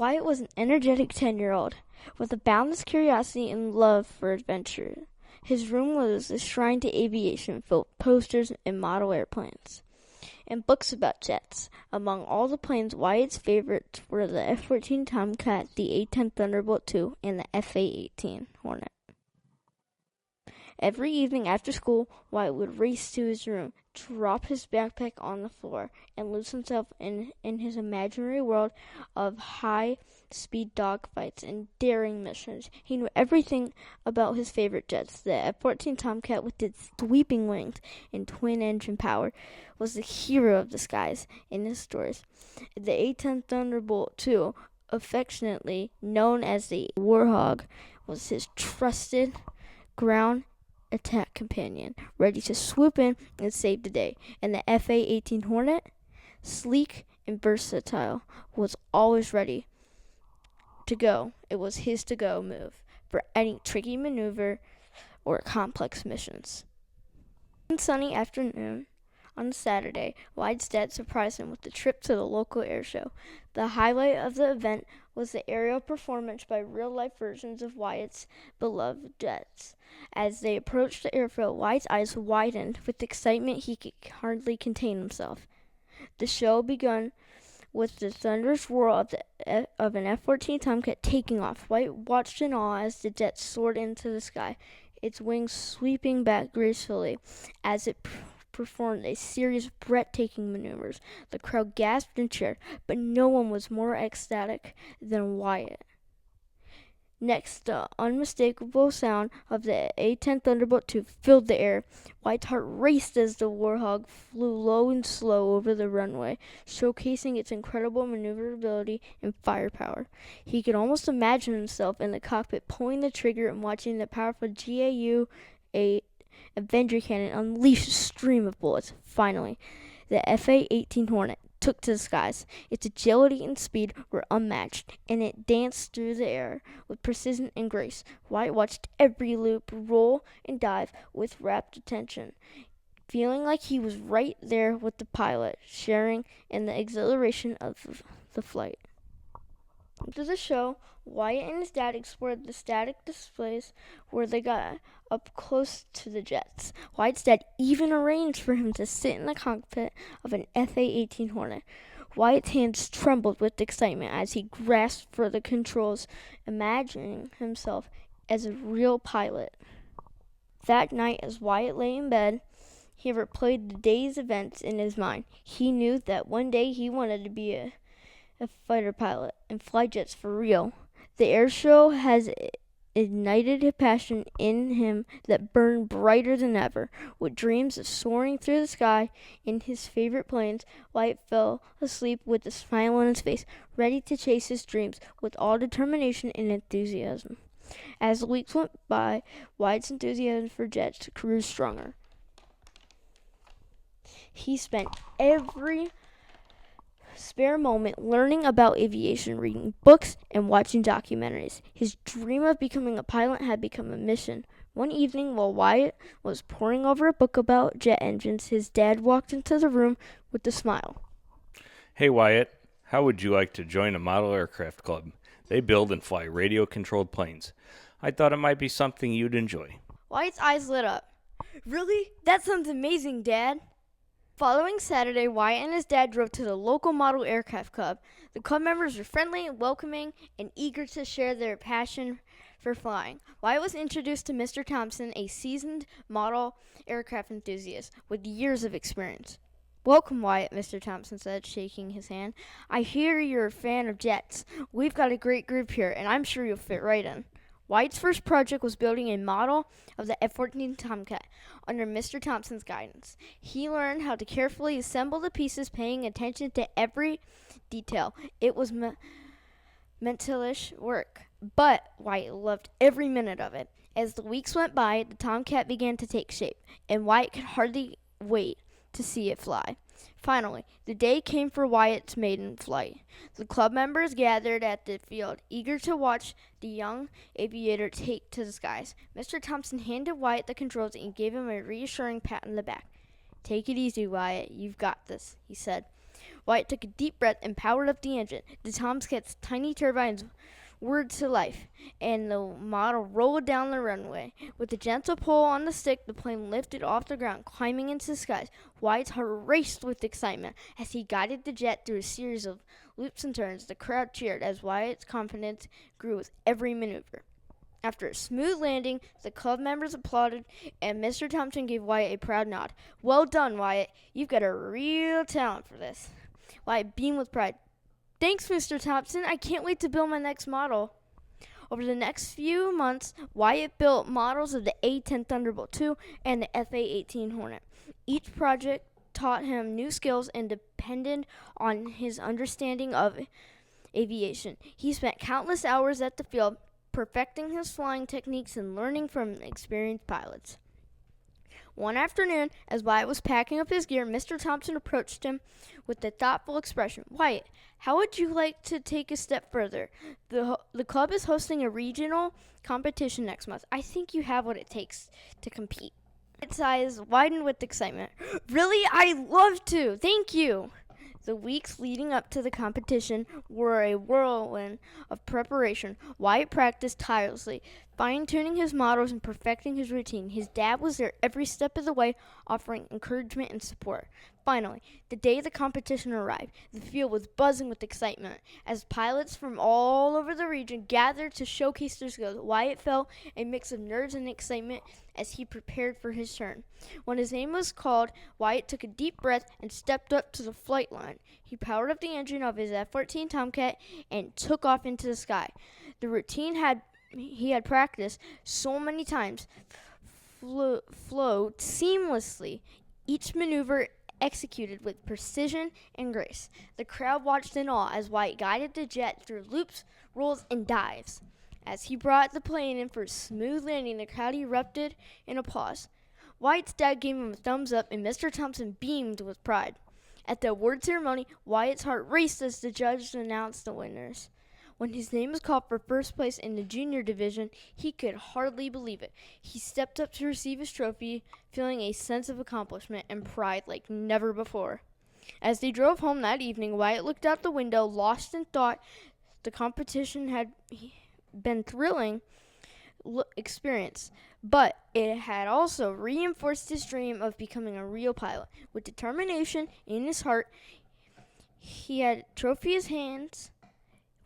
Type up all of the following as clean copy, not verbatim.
Wyatt was an energetic 10-year-old with a boundless curiosity and love for adventure. His room was a shrine to aviation, filled with posters and model airplanes and books about jets. Among all the planes, Wyatt's favorites were the F-14 Tomcat, the A-10 Thunderbolt II, and the FA-18 Hornet. Every evening after school, Wyatt would race to his room, drop his backpack on the floor, and lose himself in his imaginary world of high-speed dogfights and daring missions. He knew everything about his favorite jets. The F-14 Tomcat, with its sweeping wings and twin-engine power, was the hero of the skies in his stories. The A-10 Thunderbolt II, affectionately known as the Warhog, was his trusted ground attack companion, ready to swoop in and save the day. And the FA-18 Hornet, sleek and versatile, was always ready to go. It was his to-go move for any tricky maneuver or complex missions. One sunny afternoon on Saturday, Wyatt's dad surprised him with a trip to the local air show. The highlight of the event was the aerial performance by real-life versions of Wyatt's beloved jets. As they approached the airfield, Wyatt's eyes widened with excitement. He could hardly contain himself. The show began with the thunderous roar of an F-14 Tomcat taking off. Wyatt watched in awe as the jet soared into the sky, its wings sweeping back gracefully as it performed a series of breathtaking maneuvers. The crowd gasped and cheered, but no one was more ecstatic than Wyatt. Next, the unmistakable sound of the A-10 Thunderbolt II filled the air. Wyatt's heart raced as the Warhog flew low and slow over the runway, showcasing its incredible maneuverability and firepower. He could almost imagine himself in the cockpit, pulling the trigger and watching the powerful GAU-8 Avenger cannon unleashed a stream of bullets. Finally, the FA-18 Hornet took to the skies. Its agility and speed were unmatched, and it danced through the air with precision and grace. Wyatt watched every loop, roll, and dive with rapt attention, feeling like he was right there with the pilot, sharing in the exhilaration of the flight. After the show, Wyatt and his dad explored the static displays where they got up close to the jets. Wyatt's dad even arranged for him to sit in the cockpit of an FA-18 Hornet. Wyatt's hands trembled with excitement as he grasped for the controls, imagining himself as a real pilot. That night, as Wyatt lay in bed, he replayed the day's events in his mind. He knew that one day he wanted to be a fighter pilot and fly jets for real. The air show has ignited a passion in him that burned brighter than ever. With dreams of soaring through the sky in his favorite planes, Wyatt fell asleep with a smile on his face, ready to chase his dreams with all determination and enthusiasm. As the weeks went by, Wyatt's enthusiasm for jets grew stronger. He spent every spare moment learning about aviation, reading books, and watching documentaries. His dream of becoming a pilot had become a mission. One evening, while Wyatt was poring over a book about jet engines, his dad walked into the room with a smile. Hey Wyatt, how would you like to join a model aircraft club? They build and fly radio-controlled planes. I thought it might be something you'd enjoy. Wyatt's eyes lit up. Really? That sounds amazing, Dad. Following Saturday, Wyatt and his dad drove to the local model aircraft club. The club members were friendly, welcoming, and eager to share their passion for flying. Wyatt was introduced to Mr. Thompson, a seasoned model aircraft enthusiast with years of experience. "Welcome, Wyatt," Mr. Thompson said, shaking his hand. "I hear you're a fan of jets. We've got a great group here, and I'm sure you'll fit right in." Wyatt's first project was building a model of the F-14 Tomcat under Mr. Thompson's guidance. He learned how to carefully assemble the pieces, paying attention to every detail. It was mentalish work, but Wyatt loved every minute of it. As the weeks went by, the Tomcat began to take shape, and Wyatt could hardly wait to see it fly. Finally, the day came for Wyatt's maiden flight. The club members gathered at the field, eager to watch the young aviator take to the skies. Mr. Thompson handed Wyatt the controls and gave him a reassuring pat on the back. "Take it easy, Wyatt. You've got this," he said. Wyatt took a deep breath and powered up the engine. The Tomcat's tiny turbines whirred to life, and the model rolled down the runway. With a gentle pull on the stick, the plane lifted off the ground, climbing into the skies. Wyatt's heart raced with excitement as he guided the jet through a series of loops and turns. The crowd cheered as Wyatt's confidence grew with every maneuver. After a smooth landing, the club members applauded, and Mr. Thompson gave Wyatt a proud nod. "Well done, Wyatt. You've got a real talent for this." Wyatt beamed with pride. "Thanks, Mr. Thompson. I can't wait to build my next model." Over the next few months, Wyatt built models of the A-10 Thunderbolt II and the FA-18 Hornet. Each project taught him new skills and depended on his understanding of aviation. He spent countless hours at the field, perfecting his flying techniques and learning from experienced pilots. One afternoon, as Wyatt was packing up his gear, Mr. Thompson approached him with a thoughtful expression. "Wyatt, how would you like to take a step further? The club is hosting a regional competition next month. I think you have what it takes to compete." Wyatt's eyes widened with excitement. "Really? I'd love to. Thank you." The weeks leading up to the competition were a whirlwind of preparation. Wyatt practiced tirelessly, fine-tuning his models and perfecting his routine. His dad was there every step of the way, offering encouragement and support. Finally, the day the competition arrived, the field was buzzing with excitement. As pilots from all over the region gathered to showcase their skills, Wyatt felt a mix of nerves and excitement as he prepared for his turn. When his name was called, Wyatt took a deep breath and stepped up to the flight line. He powered up the engine of his F-14 Tomcat and took off into the sky. The routine he had practiced so many times flowed seamlessly, each maneuver executed with precision and grace. The crowd watched in awe as Wyatt guided the jet through loops, rolls, and dives. As he brought the plane in for a smooth landing, the crowd erupted in applause. Wyatt's dad gave him a thumbs up, and Mr. Thompson beamed with pride. At the award ceremony, Wyatt's heart raced as the judge announced the winners. When his name was called for first place in the junior division, he could hardly believe it. He stepped up to receive his trophy, feeling a sense of accomplishment and pride like never before. As they drove home that evening, Wyatt looked out the window, lost in thought. The competition had been thrilling experience, but it had also reinforced his dream of becoming a real pilot. With determination in his heart, he had a trophy in his hands.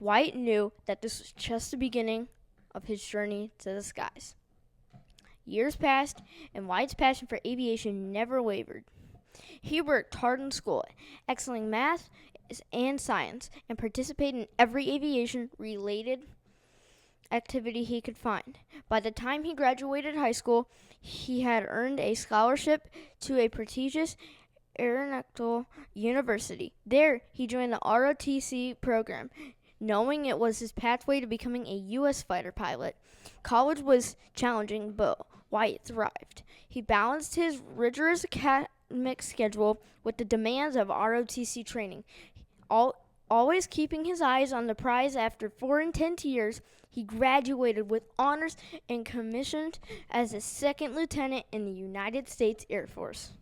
Wyatt knew that this was just the beginning of his journey to the skies. Years passed, and Wyatt's passion for aviation never wavered. He worked hard in school, excelling math and science, and participated in every aviation-related activity he could find. By the time he graduated high school, he had earned a scholarship to a prestigious aeronautical university. There, he joined the ROTC program, knowing it was his pathway to becoming a U.S. fighter pilot. College was challenging, but Wyatt thrived. He balanced his rigorous academic schedule with the demands of ROTC training, always keeping his eyes on the prize. After 4 intense years, he graduated with honors and commissioned as a second lieutenant in the United States Air Force.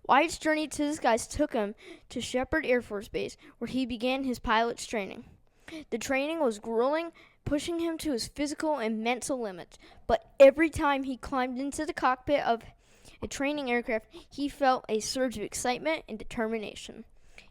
Wyatt's journey to the skies took him to Shepherd Air Force Base, where he began his pilot's training. The training was grueling, pushing him to his physical and mental limits, but every time he climbed into the cockpit of a training aircraft, he felt a surge of excitement and determination.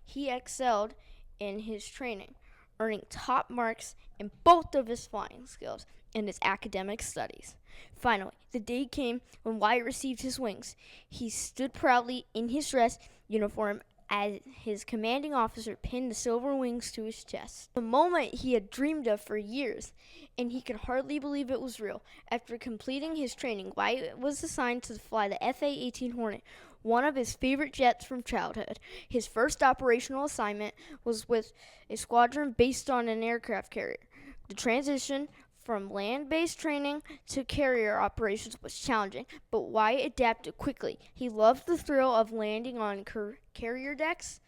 He excelled in his training, earning top marks in both of his flying skills and his academic studies. Finally, the day came when Wyatt received his wings. He stood proudly in his dress uniform as his commanding officer pinned the silver wings to his chest. The moment he had dreamed of for years, and he could hardly believe it was real. After completing his training, Wyatt was assigned to fly the FA-18 Hornet, one of his favorite jets from childhood. His first operational assignment was with a squadron based on an aircraft carrier. The transition from land-based training to carrier operations was challenging, but Wyatt adapted quickly. He loved the thrill of landing on carrier decks,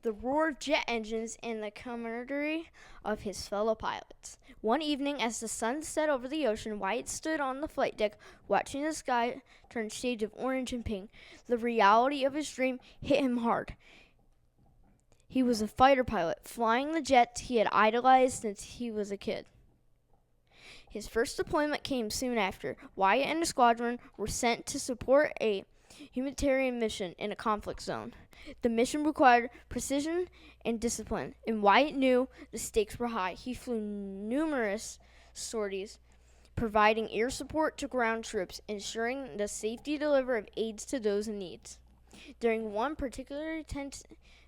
the roar of jet engines, and the camaraderie of his fellow pilots. One evening, as the sun set over the ocean, Wyatt stood on the flight deck, watching the sky turn shades of orange and pink. The reality of his dream hit him hard. He was a fighter pilot, flying the jets he had idolized since he was a kid. His first deployment came soon after. Wyatt and the squadron were sent to support a humanitarian mission in a conflict zone. The mission required precision and discipline, and Wyatt knew the stakes were high. He flew numerous sorties, providing air support to ground troops, ensuring the safety delivery of aids to those in need. During one particularly tense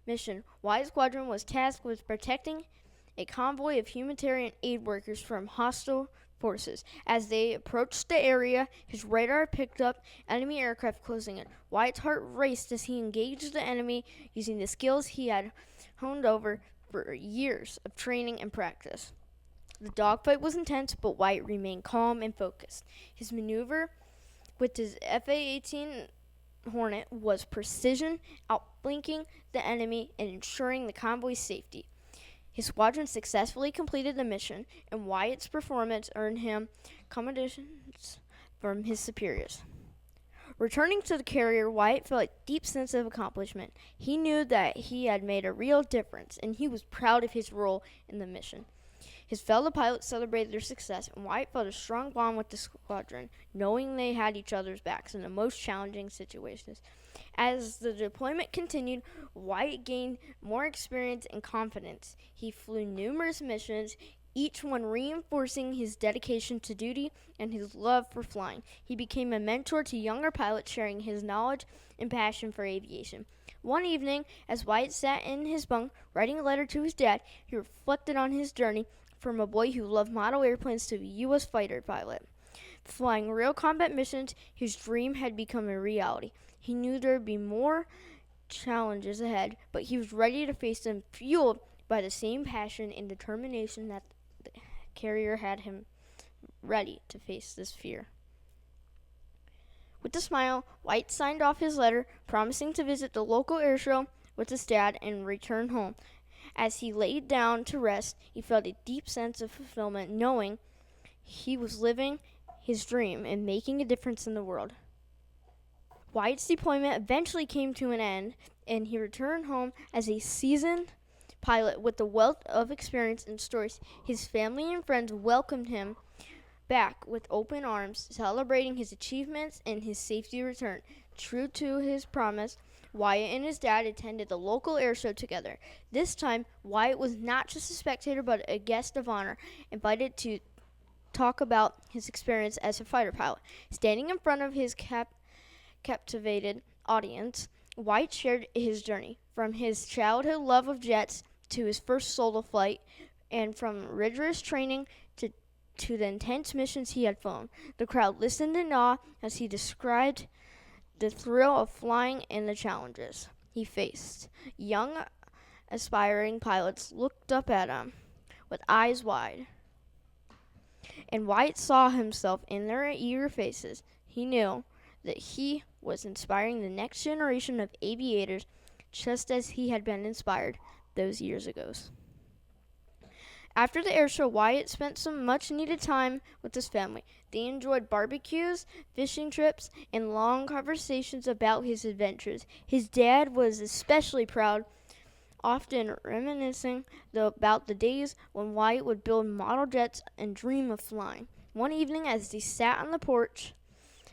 mission, Wyatt's squadron was tasked with protecting a convoy of humanitarian aid workers from hostile forces. As they approached the area, his radar picked up enemy aircraft closing in. Wyatt's heart raced as he engaged the enemy using the skills he had honed over for years of training and practice. The dogfight was intense, but Wyatt remained calm and focused. His maneuver with his FA-18 Hornet was precision, outflanking the enemy and ensuring the convoy's safety. His squadron successfully completed the mission, and Wyatt's performance earned him commendations from his superiors. Returning to the carrier, Wyatt felt a deep sense of accomplishment. He knew that he had made a real difference, and he was proud of his role in the mission. His fellow pilots celebrated their success, and Wyatt felt a strong bond with the squadron, knowing they had each other's backs in the most challenging situations. As the deployment continued, Wyatt gained more experience and confidence. He flew numerous missions, each one reinforcing his dedication to duty and his love for flying. He became a mentor to younger pilots, sharing his knowledge and passion for aviation. One evening, as Wyatt sat in his bunk writing a letter to his dad, he reflected on his journey from a boy who loved model airplanes to a U.S. fighter pilot. Flying real combat missions, his dream had become a reality. He knew there would be more challenges ahead, but he was ready to face them, fueled by the same passion and determination that the carrier had him ready to face this fear. With a smile, Wyatt signed off his letter, promising to visit the local airshow with his dad and return home. As he laid down to rest, he felt a deep sense of fulfillment, knowing he was living his dream and making a difference in the world. Wyatt's deployment eventually came to an end, and he returned home as a seasoned pilot with a wealth of experience and stories. His family and friends welcomed him back with open arms, celebrating his achievements and his safety return. True to his promise, Wyatt and his dad attended the local airshow together. This time, Wyatt was not just a spectator but a guest of honor, invited to talk about his experience as a fighter pilot. Standing in front of his captivated audience, Wyatt shared his journey, from his childhood love of jets to his first solo flight, and from rigorous training to the intense missions he had flown. The crowd listened in awe as he described the thrill of flying and the challenges he faced. Young, aspiring pilots looked up at him with eyes wide, and Wyatt saw himself in their eager faces. He knew that he was inspiring the next generation of aviators, just as he had been inspired those years ago. After the airshow, Wyatt spent some much-needed time with his family. They enjoyed barbecues, fishing trips, and long conversations about his adventures. His dad was especially proud, often reminiscing about the days when Wyatt would build model jets and dream of flying. One evening, as they sat on the porch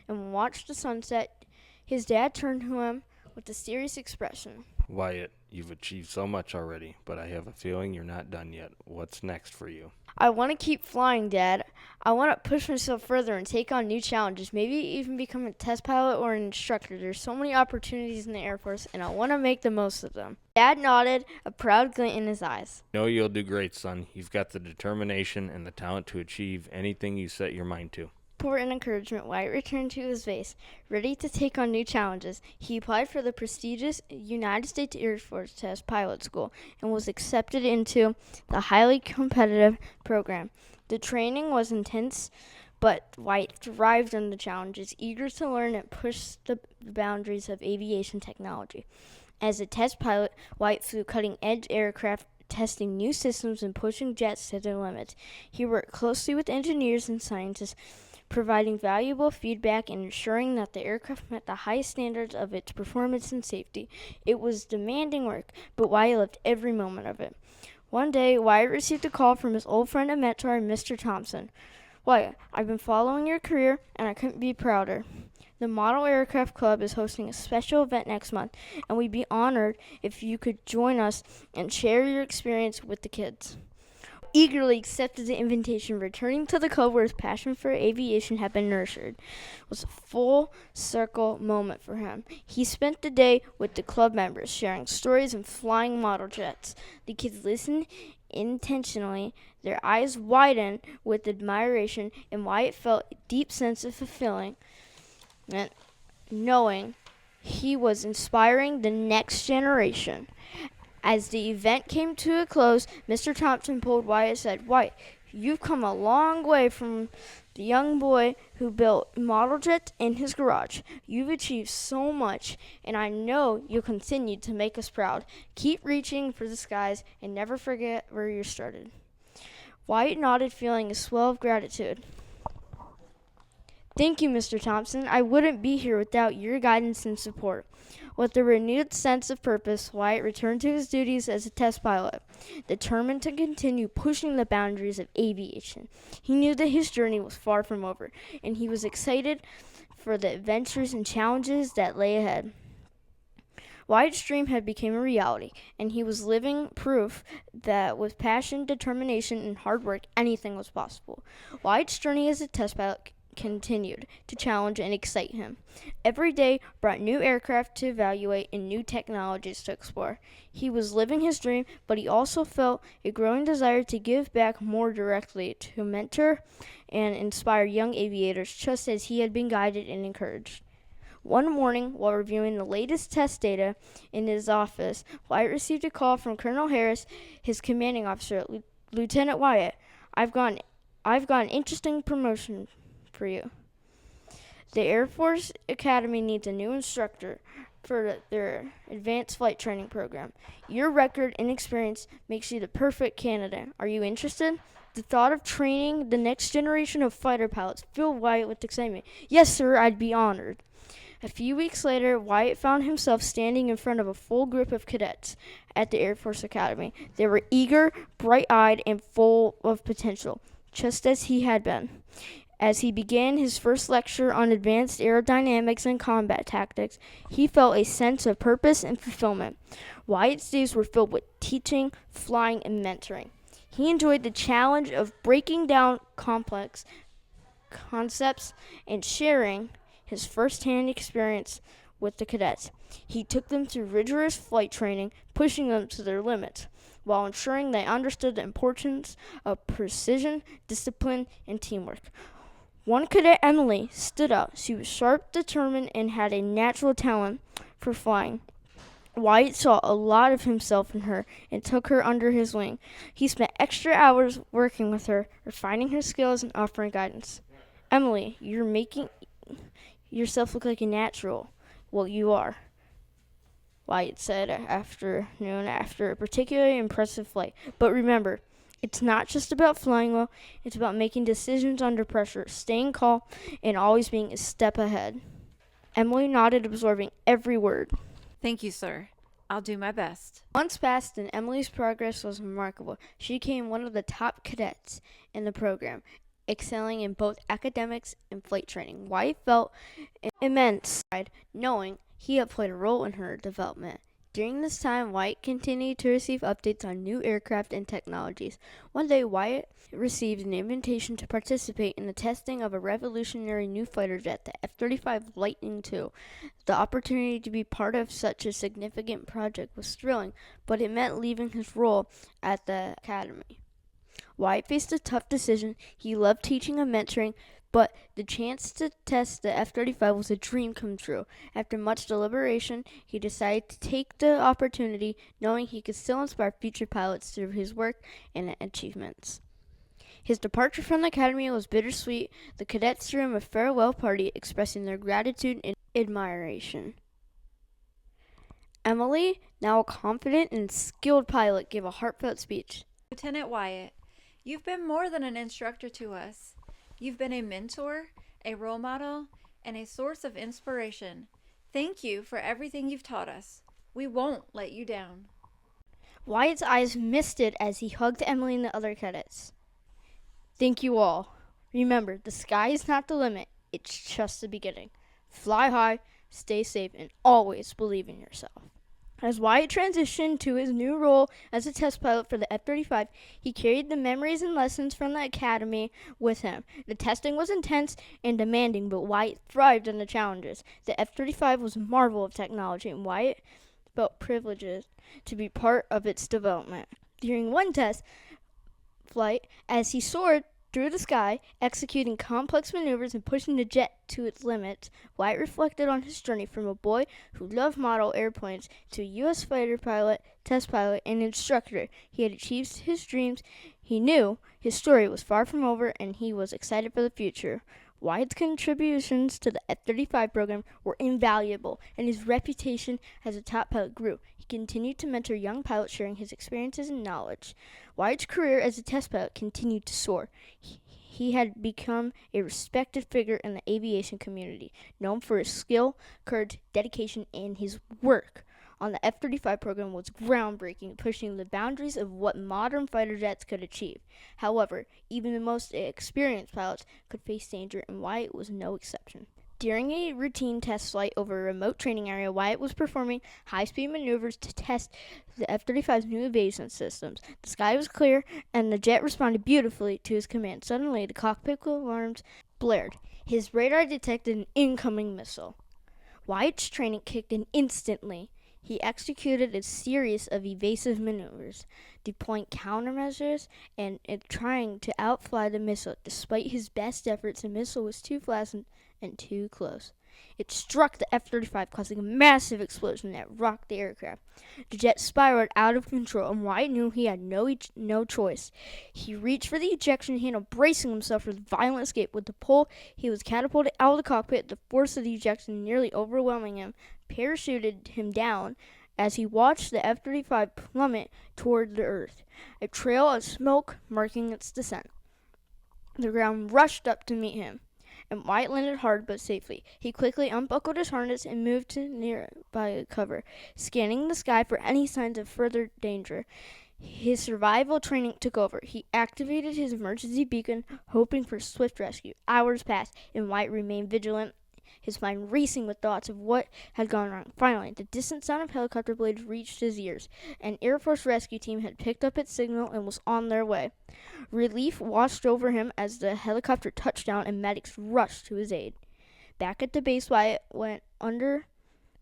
and watched the sunset, his dad turned to him with a serious expression. Wyatt, you've achieved so much already, but I have a feeling you're not done yet. What's next for you? I want to keep flying, Dad. I want to push myself further and take on new challenges, maybe even become a test pilot or an instructor. There's so many opportunities in the Air Force, and I want to make the most of them. Dad nodded, a proud glint in his eyes. No, you'll do great, son. You've got the determination and the talent to achieve anything you set your mind to. Support and encouragement, Wyatt returned to his base, ready to take on new challenges. He applied for the prestigious United States Air Force Test Pilot School and was accepted into the highly competitive program. The training was intense, but Wyatt thrived on the challenges, eager to learn and push the boundaries of aviation technology. As a test pilot, Wyatt flew cutting-edge aircraft, testing new systems and pushing jets to their limits. He worked closely with engineers and scientists, providing valuable feedback and ensuring that the aircraft met the highest standards of its performance and safety. It was demanding work, but Wyatt loved every moment of it. One day, Wyatt received a call from his old friend and mentor, Mr. Thompson. Wyatt, I've been following your career, and I couldn't be prouder. The Model Aircraft Club is hosting a special event next month, and we'd be honored if you could join us and share your experience with the kids. Eagerly accepted the invitation, returning to the club where his passion for aviation had been nurtured. It was a full circle moment for him. He spent the day with the club members, sharing stories and flying model jets. The kids listened intentionally, their eyes widened with admiration, and Wyatt felt a deep sense of fulfilling, knowing he was inspiring the next generation. As the event came to a close, Mr. Thompson pulled Wyatt and said, Wyatt, you've come a long way from the young boy who built model jets in his garage. You've achieved so much, and I know you'll continue to make us proud. Keep reaching for the skies and never forget where you started. Wyatt nodded, feeling a swell of gratitude. Thank you, Mr. Thompson. I wouldn't be here without your guidance and support. With a renewed sense of purpose, Wyatt returned to his duties as a test pilot, determined to continue pushing the boundaries of aviation. He knew that his journey was far from over, and he was excited for the adventures and challenges that lay ahead. Wyatt's dream had become a reality, and he was living proof that with passion, determination, and hard work, anything was possible. Wyatt's journey as a test pilot continued to challenge and excite him. Every day brought new aircraft to evaluate and new technologies to explore. He was living his dream, but he also felt a growing desire to give back more directly, to mentor and inspire young aviators just as he had been guided and encouraged. One morning, while reviewing the latest test data in his office, Wyatt received a call from Colonel Harris, his commanding officer. Lieutenant Wyatt, I've got an interesting promotion for you. The Air Force Academy needs a new instructor for their advanced flight training program. Your record and experience makes you the perfect candidate. Are you interested? The thought of training the next generation of fighter pilots filled Wyatt with excitement. Yes, sir, I'd be honored. A few weeks later, Wyatt found himself standing in front of a full group of cadets at the Air Force Academy. They were eager, bright-eyed, and full of potential, just as he had been. As he began his first lecture on advanced aerodynamics and combat tactics, he felt a sense of purpose and fulfillment. Wyatt's days were filled with teaching, flying, and mentoring. He enjoyed the challenge of breaking down complex concepts and sharing his first-hand experience with the cadets. He took them through rigorous flight training, pushing them to their limits, while ensuring they understood the importance of precision, discipline, and teamwork. One cadet, Emily, stood out. She was sharp, determined, and had a natural talent for flying. Wyatt saw a lot of himself in her and took her under his wing. He spent extra hours working with her, refining her skills and offering guidance. Emily, you're making yourself look like a natural. Well, you are, Wyatt said after a particularly impressive flight. But remember, it's not just about flying well, it's about making decisions under pressure, staying calm, and always being a step ahead. Emily nodded, absorbing every word. Thank you, sir. I'll do my best. Months passed, and Emily's progress was remarkable. She became one of the top cadets in the program, excelling in both academics and flight training. Wyatt felt immense pride, knowing he had played a role in her development. During this time, Wyatt continued to receive updates on new aircraft and technologies. One day, Wyatt received an invitation to participate in the testing of a revolutionary new fighter jet, the F-35 Lightning II. The opportunity to be part of such a significant project was thrilling, but it meant leaving his role at the academy. Wyatt faced a tough decision. He loved teaching and mentoring, but the chance to test the F-35 was a dream come true. After much deliberation, he decided to take the opportunity, knowing he could still inspire future pilots through his work and achievements. His departure from the academy was bittersweet. The cadets threw him a farewell party, expressing their gratitude and admiration. Emily, now a confident and skilled pilot, gave a heartfelt speech. Lieutenant Wyatt, you've been more than an instructor to us. You've been a mentor, a role model, and a source of inspiration. Thank you for everything you've taught us. We won't let you down. Wyatt's eyes misted as he hugged Emily and the other cadets. Thank you all. Remember, the sky is not the limit. It's just the beginning. Fly high, stay safe, and always believe in yourself. As Wyatt transitioned to his new role as a test pilot for the F-35, he carried the memories and lessons from the academy with him. The testing was intense and demanding, but Wyatt thrived in the challenges. The F-35 was a marvel of technology, and Wyatt felt privileged to be part of its development. During one test flight, as he soared through the sky, executing complex maneuvers and pushing the jet to its limits, Wyatt reflected on his journey from a boy who loved model airplanes to a U.S. fighter pilot, test pilot, and instructor. He had achieved his dreams. He knew his story was far from over, and he was excited for the future. Wyatt's contributions to the F-35 program were invaluable, and his reputation as a top pilot grew. He continued to mentor young pilots, sharing his experiences and knowledge. Wyatt's career as a test pilot continued to soar. He had become a respected figure in the aviation community, known for his skill, courage, dedication, and his work on the F-35 program was groundbreaking, pushing the boundaries of what modern fighter jets could achieve. However, even the most experienced pilots could face danger, and Wyatt was no exception. During a routine test flight over a remote training area, Wyatt was performing high-speed maneuvers to test the F-35's new evasion systems. The sky was clear, and the jet responded beautifully to his command. Suddenly, the cockpit alarms blared. His radar detected an incoming missile. Wyatt's training kicked in instantly. He executed a series of evasive maneuvers, deploying countermeasures and trying to outfly the missile. Despite his best efforts, the missile was too fast and too close. It struck the F-35, causing a massive explosion that rocked the aircraft. The jet spiraled out of control, and Wyatt knew he had no choice. He reached for the ejection handle, bracing himself for the violent escape. With the pull, he was catapulted out of the cockpit, the force of the ejection nearly overwhelming him, parachuted him down as he watched the F-35 plummet toward the earth, a trail of smoke marking its descent. The ground rushed up to meet him, and Wyatt landed hard but safely. He quickly unbuckled his harness and moved to nearby cover, scanning the sky for any signs of further danger. His survival training took over. He activated his emergency beacon, hoping for swift rescue. Hours passed, and Wyatt remained vigilant, his mind racing with thoughts of what had gone wrong. Finally, the distant sound of helicopter blades reached his ears. An Air Force rescue team had picked up its signal and was on their way. Relief washed over him as the helicopter touched down and medics rushed to his aid. Back at the base, Wyatt went under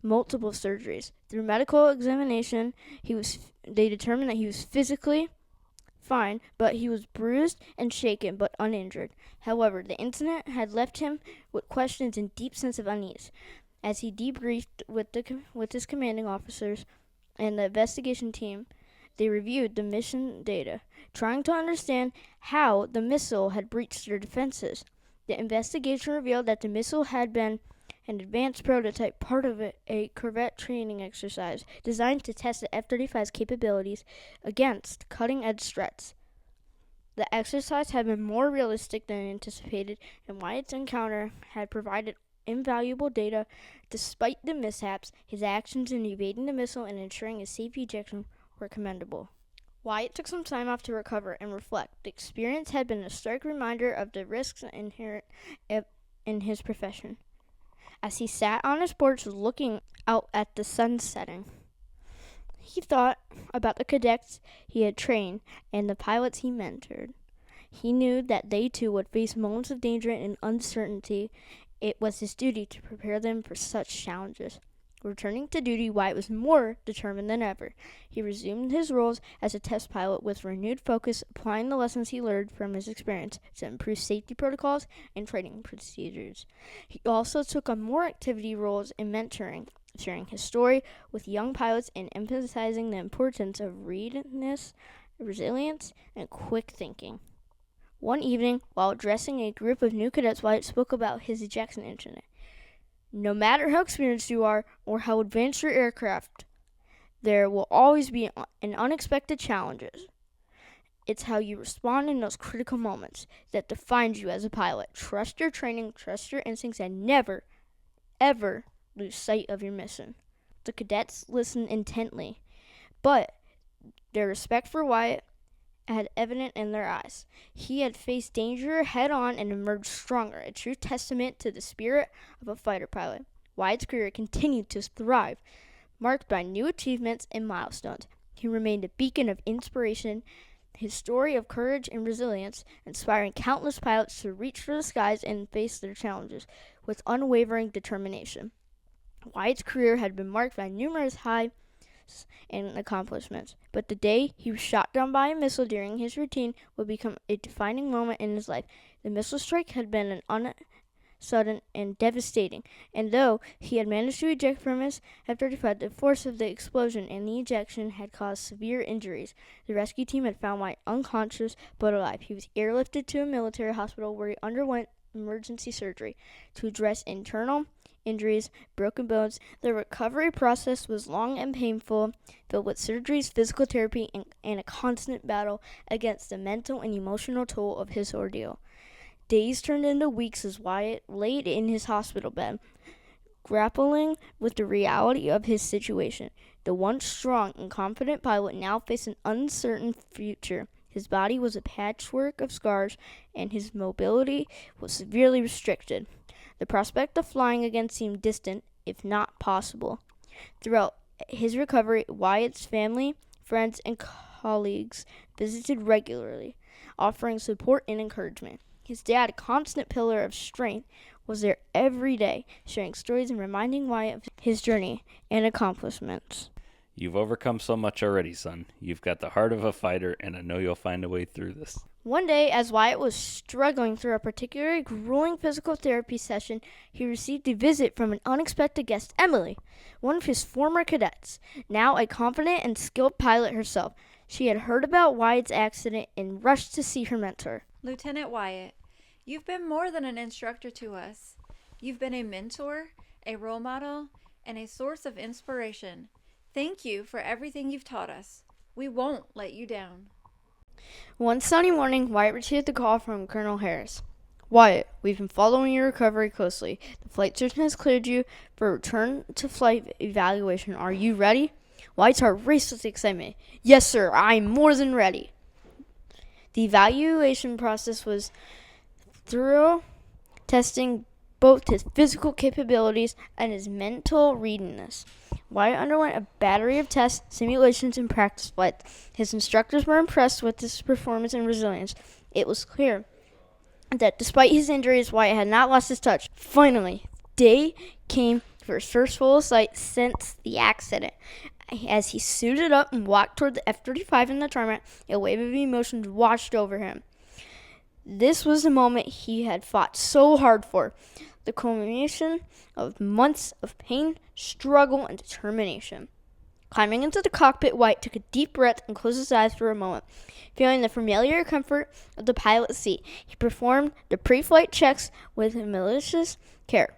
multiple surgeries. Through medical examination, they determined that he was physically fine, but he was bruised and shaken, but uninjured. However, the incident had left him with questions and deep sense of unease. As he debriefed with his commanding officers and the investigation team, they reviewed the mission data, trying to understand how the missile had breached their defenses. The investigation revealed that the missile had been an advanced prototype, part of a corvette training exercise designed to test the F-35's capabilities against cutting-edge threats. The exercise had been more realistic than anticipated, and Wyatt's encounter had provided invaluable data. Despite the mishaps, his actions in evading the missile and ensuring a safe ejection were commendable. Wyatt took some time off to recover and reflect. The experience had been a stark reminder of the risks inherent in his profession. As he sat on his porch looking out at the sun setting, he thought about the cadets he had trained and the pilots he mentored. He knew that they too would face moments of danger and uncertainty. It was his duty to prepare them for such challenges. Returning to duty, Wyatt was more determined than ever. He resumed his roles as a test pilot with renewed focus, applying the lessons he learned from his experience to improve safety protocols and training procedures. He also took on more activity roles in mentoring, sharing his story with young pilots and emphasizing the importance of readiness, resilience, and quick thinking. One evening, while addressing a group of new cadets, Wyatt spoke about his ejection incident. No matter how experienced you are or how advanced your aircraft, there will always be an unexpected challenges. It's how you respond in those critical moments that defines you as a pilot. Trust your training, trust your instincts, and never, ever lose sight of your mission. The cadets listened intently, but their respect for Wyatt had evident in their eyes. He had faced danger head on and emerged stronger, a true testament to the spirit of a fighter pilot. Wyatt's career continued to thrive, marked by new achievements and milestones. He remained a beacon of inspiration, his story of courage and resilience, inspiring countless pilots to reach for the skies and face their challenges with unwavering determination. Wyatt's career had been marked by numerous highs and accomplishments, but the day he was shot down by a missile during his routine would become a defining moment in his life. The missile strike had been sudden and devastating, and though he had managed to eject from his F-35, the force of the explosion and the ejection had caused severe injuries. The rescue team had found Wyatt unconscious but alive. He was airlifted to a military hospital where he underwent emergency surgery to address internal injuries, broken bones. The recovery process was long and painful, filled with surgeries, physical therapy, and a constant battle against the mental and emotional toll of his ordeal. Days turned into weeks as Wyatt laid in his hospital bed, grappling with the reality of his situation. The once strong and confident pilot now faced an uncertain future. His body was a patchwork of scars, and his mobility was severely restricted. The prospect of flying again seemed distant, if not possible. Throughout his recovery, Wyatt's family, friends, and colleagues visited regularly, offering support and encouragement. His dad, a constant pillar of strength, was there every day, sharing stories and reminding Wyatt of his journey and accomplishments. You've overcome so much already, son. You've got the heart of a fighter, and I know you'll find a way through this. One day, as Wyatt was struggling through a particularly grueling physical therapy session, he received a visit from an unexpected guest, Emily, one of his former cadets, now a confident and skilled pilot herself. She had heard about Wyatt's accident and rushed to see her mentor. Lieutenant Wyatt, you've been more than an instructor to us. You've been a mentor, a role model, and a source of inspiration. Thank you for everything you've taught us. We won't let you down. One sunny morning, Wyatt received a call from Colonel Harris. Wyatt, we've been following your recovery closely. The flight surgeon has cleared you for return to flight evaluation. Are you ready? Wyatt's heart raced with excitement. Yes, sir, I'm more than ready. The evaluation process was thorough, testing both his physical capabilities and his mental readiness. Wyatt underwent a battery of tests, simulations, and practice flights. His instructors were impressed with his performance and resilience. It was clear that despite his injuries, Wyatt had not lost his touch. Finally, day came for his first full sight since the accident. As he suited up and walked toward the F-35 in the tarmac, a wave of emotions washed over him. This was the moment he had fought so hard for, the culmination of months of pain, struggle, and determination. Climbing into the cockpit, Wyatt took a deep breath and closed his eyes for a moment. Feeling the familiar comfort of the pilot's seat, he performed the pre-flight checks with malicious care.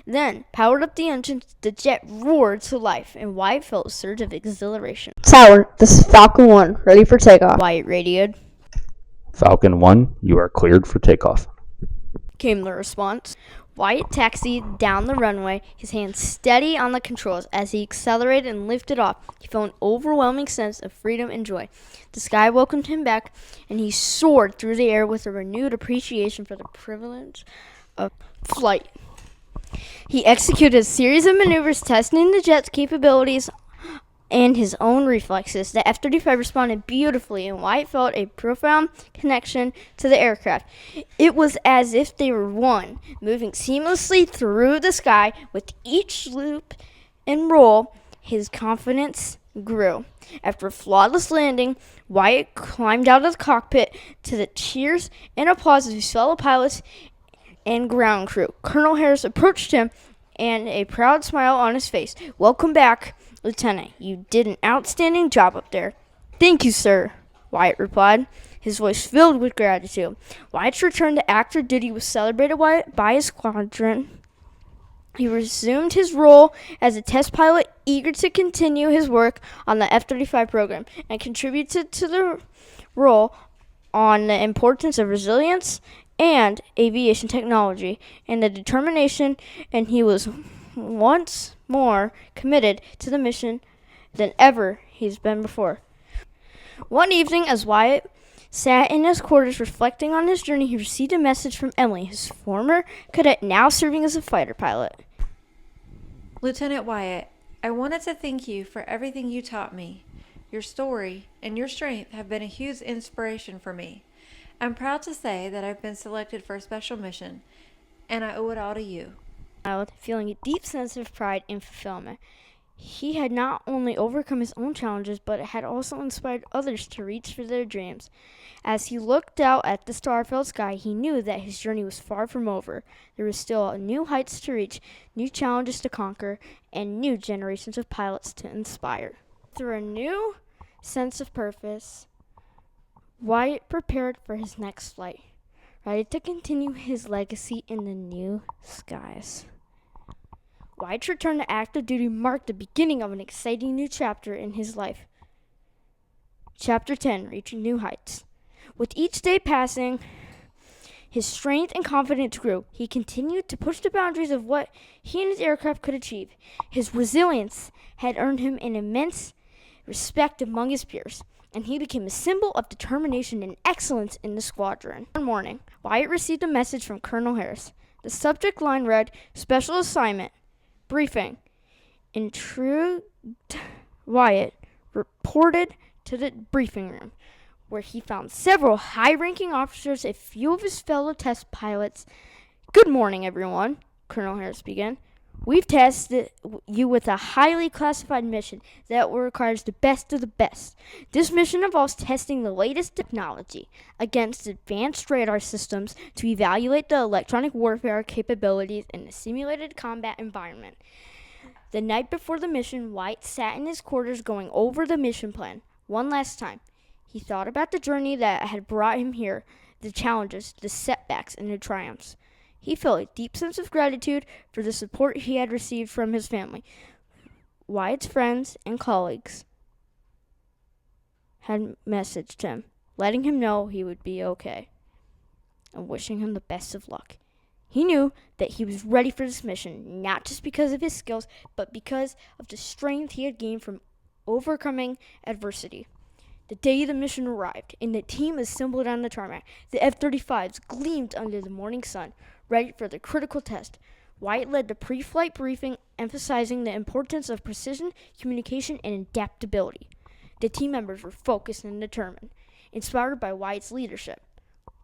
Then, powered up the engines, the jet roared to life, and Wyatt felt a surge of exhilaration. Tower, this is Falcon 1, ready for takeoff. Wyatt radioed. Falcon 1, you are cleared for takeoff. Came the response. Wyatt taxied down the runway, his hands steady on the controls. As he accelerated and lifted off, he felt an overwhelming sense of freedom and joy. The sky welcomed him back, and he soared through the air with a renewed appreciation for the privilege of flight. He executed a series of maneuvers testing the jet's capabilities and his own reflexes. The F-35 responded beautifully, and Wyatt felt a profound connection to the aircraft. It was as if they were one, moving seamlessly through the sky. With each loop and roll, his confidence grew. After a flawless landing, Wyatt climbed out of the cockpit to the cheers and applause of his fellow pilots and ground crew. Colonel Harris approached him, and a proud smile on his face. Welcome back, Lieutenant. You did an outstanding job up there. Thank you, sir, Wyatt replied, his voice filled with gratitude. Wyatt's return to active duty was celebrated by his squadron. He resumed his role as a test pilot, eager to continue his work on the F-35 program, and contributed to the role on the importance of resilience and aviation technology and the determination, and he was once more committed to the mission than ever he's been before. One evening, as Wyatt sat in his quarters reflecting on his journey, he received a message from Emily, his former cadet now serving as a fighter pilot. Lieutenant Wyatt, I wanted to thank you for everything you taught me. Your story and your strength have been a huge inspiration for me. I'm proud to say that I've been selected for a special mission, and I owe it all to you. Feeling a deep sense of pride and fulfillment. He had not only overcome his own challenges, but had also inspired others to reach for their dreams. As he looked out at the star-filled sky, he knew that his journey was far from over. There was still new heights to reach, new challenges to conquer, and new generations of pilots to inspire. Through a new sense of purpose, Wyatt prepared for his next flight, ready to continue his legacy in the new skies. Wyatt's return to active duty marked the beginning of an exciting new chapter in his life. Chapter 10, Reaching New Heights. With each day passing, his strength and confidence grew. He continued to push the boundaries of what he and his aircraft could achieve. His resilience had earned him an immense respect among his peers, and he became a symbol of determination and excellence in the squadron. One morning, Wyatt received a message from Colonel Harris. The subject line read, Special Assignment, Briefing. Intrigued, Wyatt reported to the briefing room, where he found several high-ranking officers and a few of his fellow test pilots. Good morning, everyone, Colonel Harris began. We've tasked you with a highly classified mission that requires the best of the best. This mission involves testing the latest technology against advanced radar systems to evaluate the electronic warfare capabilities in a simulated combat environment. The night before the mission, Wyatt sat in his quarters going over the mission plan one last time. He thought about the journey that had brought him here, the challenges, the setbacks, and the triumphs. He felt a deep sense of gratitude for the support he had received from his family. Wyatt's friends and colleagues had messaged him, letting him know he would be okay, and wishing him the best of luck. He knew that he was ready for this mission, not just because of his skills, but because of the strength he had gained from overcoming adversity. The day the mission arrived, and the team assembled on the tarmac, the F-35s gleamed under the morning sun, ready for the critical test. Wyatt led the pre-flight briefing, emphasizing the importance of precision, communication, and adaptability. The team members were focused and determined, inspired by Wyatt's leadership.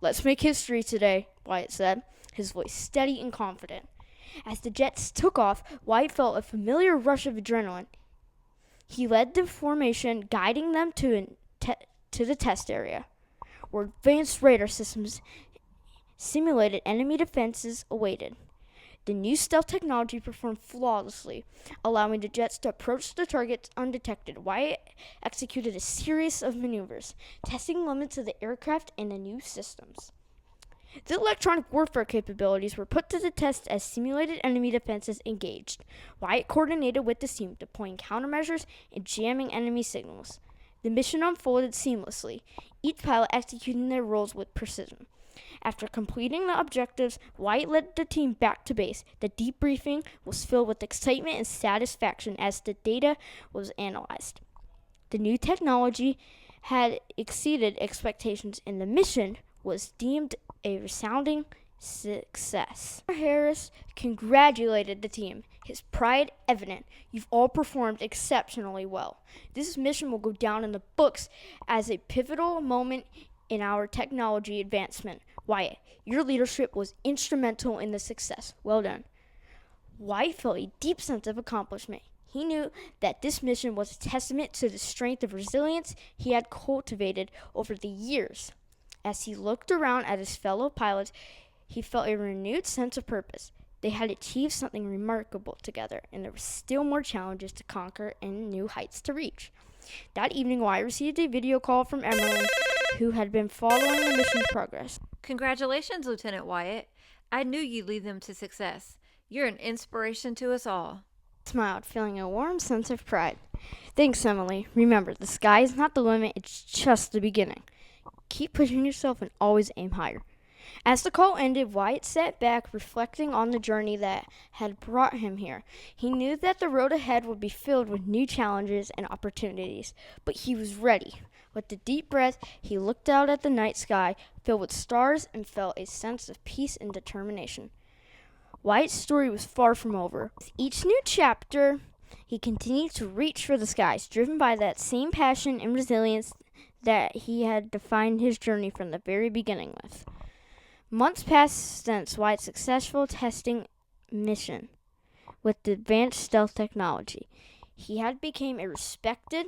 Let's make history today, Wyatt said, his voice steady and confident. As the jets took off, Wyatt felt a familiar rush of adrenaline. He led the formation, guiding them to the test area, where advanced radar systems simulated enemy defenses awaited. The new stealth technology performed flawlessly, allowing the jets to approach the targets undetected. Wyatt executed a series of maneuvers, testing limits of the aircraft and the new systems. The electronic warfare capabilities were put to the test as simulated enemy defenses engaged. Wyatt coordinated with the team, deploying countermeasures and jamming enemy signals. The mission unfolded seamlessly, each pilot executing their roles with precision. After completing the objectives, Wyatt led the team back to base. The debriefing was filled with excitement and satisfaction as the data was analyzed. The new technology had exceeded expectations, and the mission was deemed a resounding success. Harris congratulated the team, his pride evident. You've all performed exceptionally well. This mission will go down in the books as a pivotal moment in our technology advancement. Wyatt, your leadership was instrumental in the success. Well done. Wyatt felt a deep sense of accomplishment. He knew that this mission was a testament to the strength of resilience he had cultivated over the years. As he looked around at his fellow pilots, he felt a renewed sense of purpose. They had achieved something remarkable together, and there were still more challenges to conquer and new heights to reach. That evening, Wyatt received a video call from Emily, who had been following the mission's progress. Congratulations, Lieutenant Wyatt. I knew you'd lead them to success. You're an inspiration to us all. I smiled, feeling a warm sense of pride. Thanks, Emily. Remember, the sky is not the limit, it's just the beginning. Keep pushing yourself and always aim higher. As the call ended, Wyatt sat back, reflecting on the journey that had brought him here. He knew that the road ahead would be filled with new challenges and opportunities, but he was ready. With a deep breath, he looked out at the night sky, filled with stars, and felt a sense of peace and determination. Wyatt's story was far from over. With each new chapter, he continued to reach for the skies, driven by that same passion and resilience that he had defined his journey from the very beginning with. Months passed since Wyatt's successful testing mission with the advanced stealth technology. He had become a respected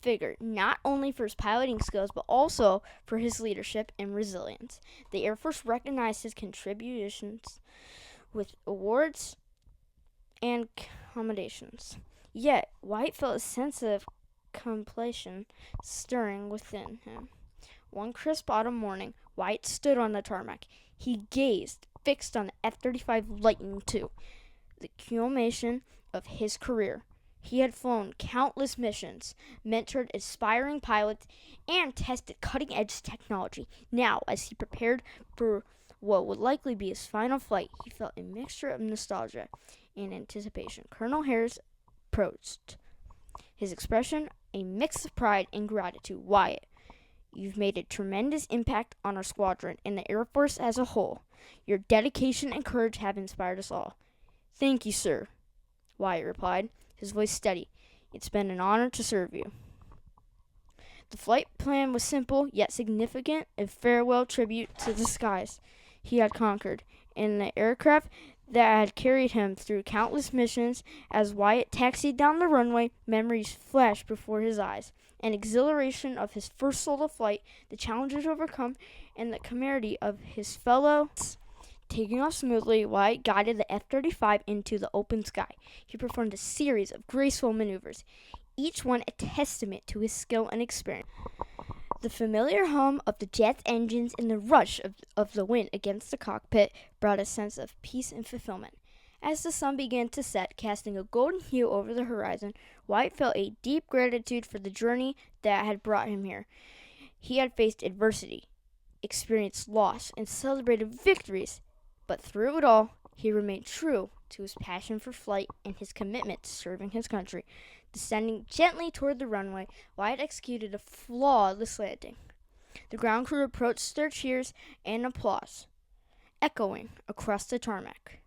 figure, not only for his piloting skills, but also for his leadership and resilience. The Air Force recognized his contributions with awards and commendations. Yet, Wyatt felt a sense of completion stirring within him. One crisp autumn morning, Wyatt stood on the tarmac. He gazed, fixed on the F-35 Lightning II, the culmination of his career. He had flown countless missions, mentored aspiring pilots, and tested cutting-edge technology. Now, as he prepared for what would likely be his final flight, he felt a mixture of nostalgia and anticipation. Colonel Harris approached, his expression a mix of pride and gratitude. Wyatt, you've made a tremendous impact on our squadron and the Air Force as a whole. Your dedication and courage have inspired us all. Thank you, sir, Wyatt replied, his voice steady. It's been an honor to serve you. The flight plan was simple, yet significant, a farewell tribute to the skies he had conquered, and the aircraft that had carried him through countless missions. As Wyatt taxied down the runway, memories flashed before his eyes. An exhilaration of his first solo flight, the challenges overcome, and the camaraderie of his fellows. Taking off smoothly, Wyatt guided the F-35 into the open sky. He performed a series of graceful maneuvers, each one a testament to his skill and experience. The familiar hum of the jet's engines and the rush of the wind against the cockpit brought a sense of peace and fulfillment. As the sun began to set, casting a golden hue over the horizon, Wyatt felt a deep gratitude for the journey that had brought him here. He had faced adversity, experienced loss, and celebrated victories, but through it all, he remained true to his passion for flight and his commitment to serving his country. Descending gently toward the runway, Wyatt executed a flawless landing. The ground crew approached, their cheers and applause echoing across the tarmac.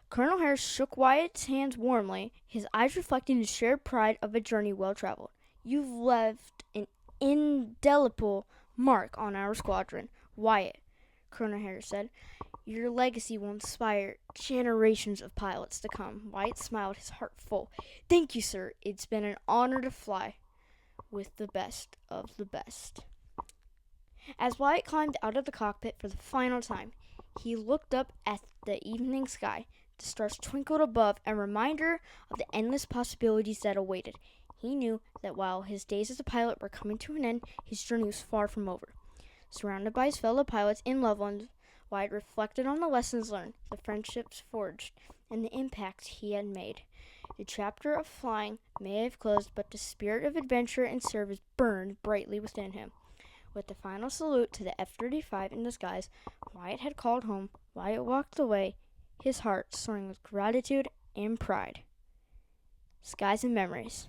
Colonel Harris shook Wyatt's hands warmly, his eyes reflecting the shared pride of a journey well traveled. You've left an indelible mark on our squadron, Wyatt, Colonel Harris said. Your legacy will inspire generations of pilots to come. Wyatt smiled, his heart full. Thank you, sir. It's been an honor to fly with the best of the best. As Wyatt climbed out of the cockpit for the final time, he looked up at the evening sky. The stars twinkled above, a reminder of the endless possibilities that awaited. He knew that while his days as a pilot were coming to an end, his journey was far from over. Surrounded by his fellow pilots and loved ones, Wyatt reflected on the lessons learned, the friendships forged, and the impact he had made. The chapter of flying may have closed, but the spirit of adventure and service burned brightly within him. With the final salute to the F-35 in the skies, Wyatt had called home. Wyatt walked away, his heart soaring with gratitude and pride. Skies and memories.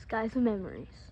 Skies and memories.